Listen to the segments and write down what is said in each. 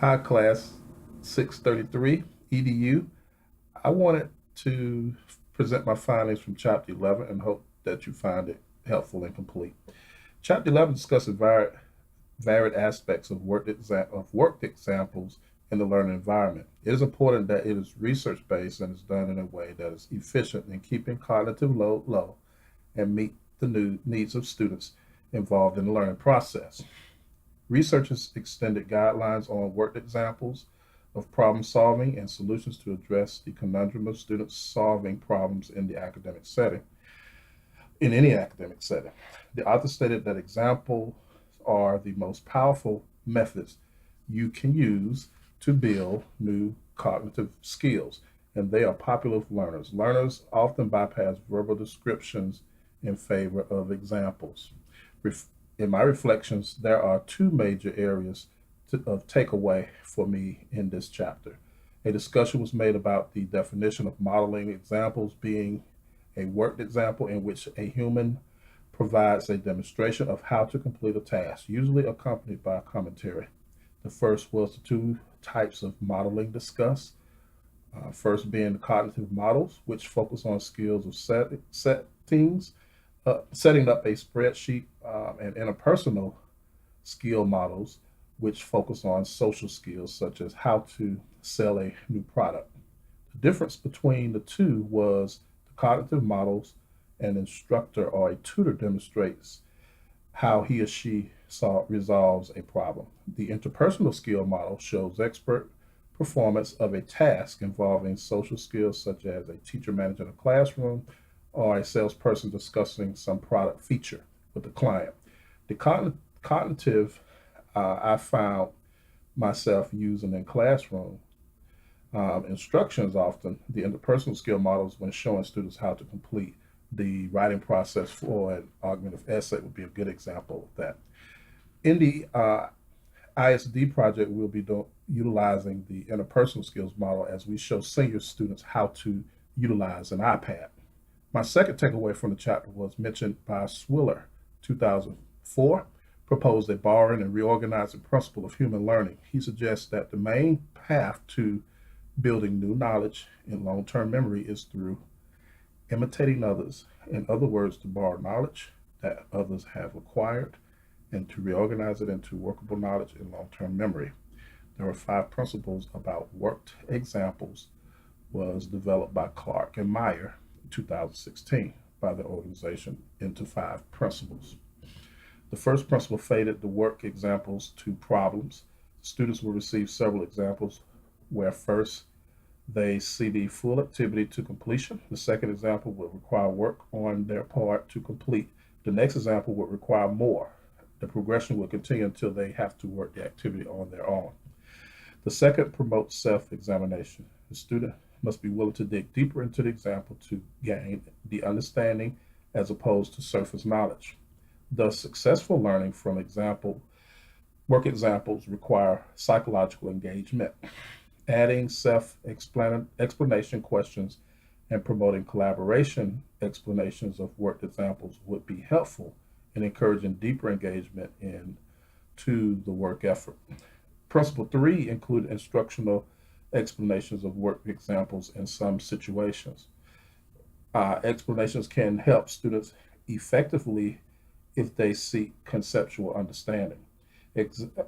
Hi, class 633 EDU. I wanted to present my findings from Chapter 11 and hope that you find it helpful and complete. Chapter 11 discusses varied aspects of worked examples in the learning environment. It is important that it is research based and is done in a way that is efficient in keeping cognitive load low and meet the new needs of students involved in the learning process. Researchers extended guidelines on worked examples of problem solving and solutions to address the conundrum of students solving problems in any academic setting. The author stated that examples are the most powerful methods you can use to build new cognitive skills, and they are popular with learners. Learners often bypass verbal descriptions in favor of examples. In my reflections, there are two major areas of takeaway for me in this chapter. A discussion was made about the definition of modeling examples being a worked example in which a human provides a demonstration of how to complete a task, usually accompanied by a commentary. The first was the two types of modeling discussed. First being the cognitive models, which focus on skills of setting up a spreadsheet, and interpersonal skill models, which focus on social skills such as how to sell a new product. The difference between the two was the cognitive models, an instructor or a tutor demonstrates how he or she resolves a problem. The interpersonal skill model shows expert performance of a task involving social skills such as a teacher managing a classroom or a salesperson discussing some product feature with the client. The cognitive I found myself using in classroom instructions often, the interpersonal skill models when showing students how to complete the writing process for an augmentative essay would be a good example of that. In the ISD project, we'll be utilizing the interpersonal skills model as we show senior students how to utilize an iPad. My second takeaway from the chapter was mentioned by Swiller, 2004, proposed a borrowing and reorganizing principle of human learning. He suggests that the main path to building new knowledge in long term memory is through imitating others. In other words, to borrow knowledge that others have acquired and to reorganize it into workable knowledge in long term memory. There are five principles about worked examples was developed by Clark and Meyer in 2016 by the organization into five principles. The first principle faded the work examples to problems. Students will receive several examples where first they see the full activity to completion. The second example will require work on their part to complete. The next example will require more. The progression will continue until they have to work the activity on their own. The second promotes self examination. The student must be willing to dig deeper into the example to gain the understanding as opposed to surface knowledge. Thus, successful learning from work examples require psychological engagement. Adding self explanation questions and promoting collaboration explanations of worked examples would be helpful in encouraging deeper engagement into the work effort. Principle three include instructional explanations of work examples in some situations. Explanations can help students effectively if they seek conceptual understanding.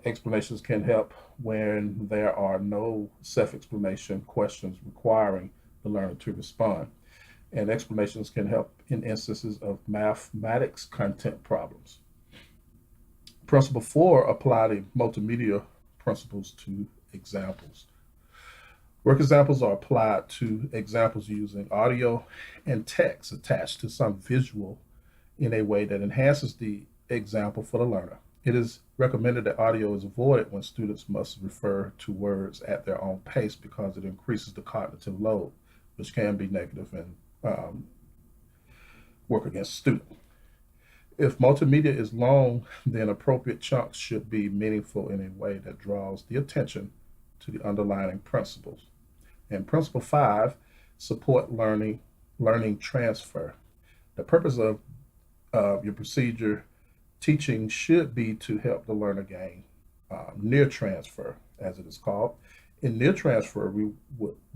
Explanations can help when there are no self explanation questions requiring the learner to respond. And explanations can help in instances of mathematics content problems. Principle four apply the multimedia principles to examples. Work examples are applied to examples using audio and text attached to some visual in a way that enhances the example for the learner. It is recommended that audio is avoided when students must refer to words at their own pace because it increases the cognitive load, which can be negative and work against students. If multimedia is long, then appropriate chunks should be meaningful in a way that draws the attention to the underlying principles. And principle five, support learning transfer. The purpose of your procedure teaching should be to help the learner gain near transfer. as it is called. In near transfer,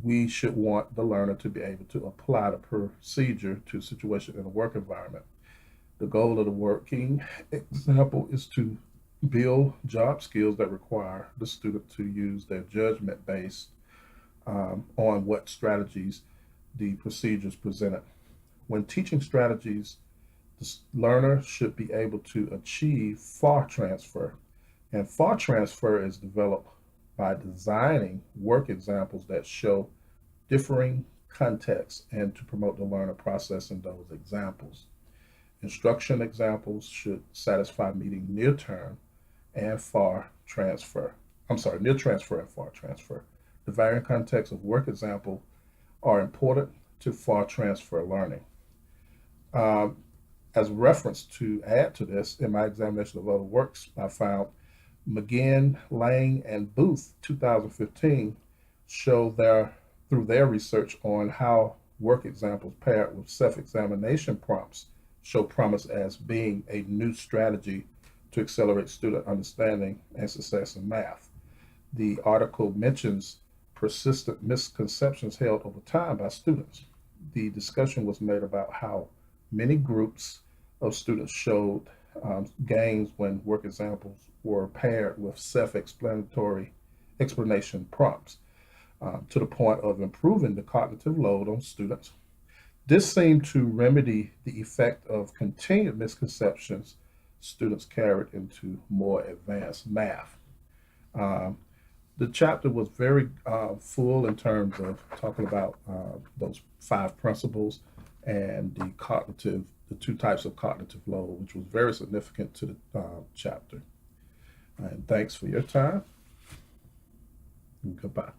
we should want the learner to be able to apply the procedure to a situation in a work environment. The goal of the working example is to build job skills that require the student to use their judgment based on what strategies the procedures presented. When teaching strategies, the learner should be able to achieve far transfer. And far transfer is developed by designing work examples that show differing contexts and to promote the learner processing those examples. Instruction examples should satisfy meeting near term and far transfer. I'm sorry, near transfer and far transfer. The varying contexts of work example are important to far transfer learning. Um, as a reference to add to this, in my examination of other works, I found McGinn, Lang, and Booth, 2015, show through their research on how work examples paired with self-examination prompts show promise as being a new strategy to accelerate student understanding and success in math. The article mentions persistent misconceptions held over time by students. The discussion was made about how many groups of students showed gains when work examples were paired with self-explanatory explanation prompts to the point of improving the cognitive load on students. This seemed to remedy the effect of continued misconceptions students carried into more advanced math. Um, the chapter was very full in terms of talking about those five principles and the two types of cognitive load, which was very significant to the chapter. And thanks for your time. And goodbye.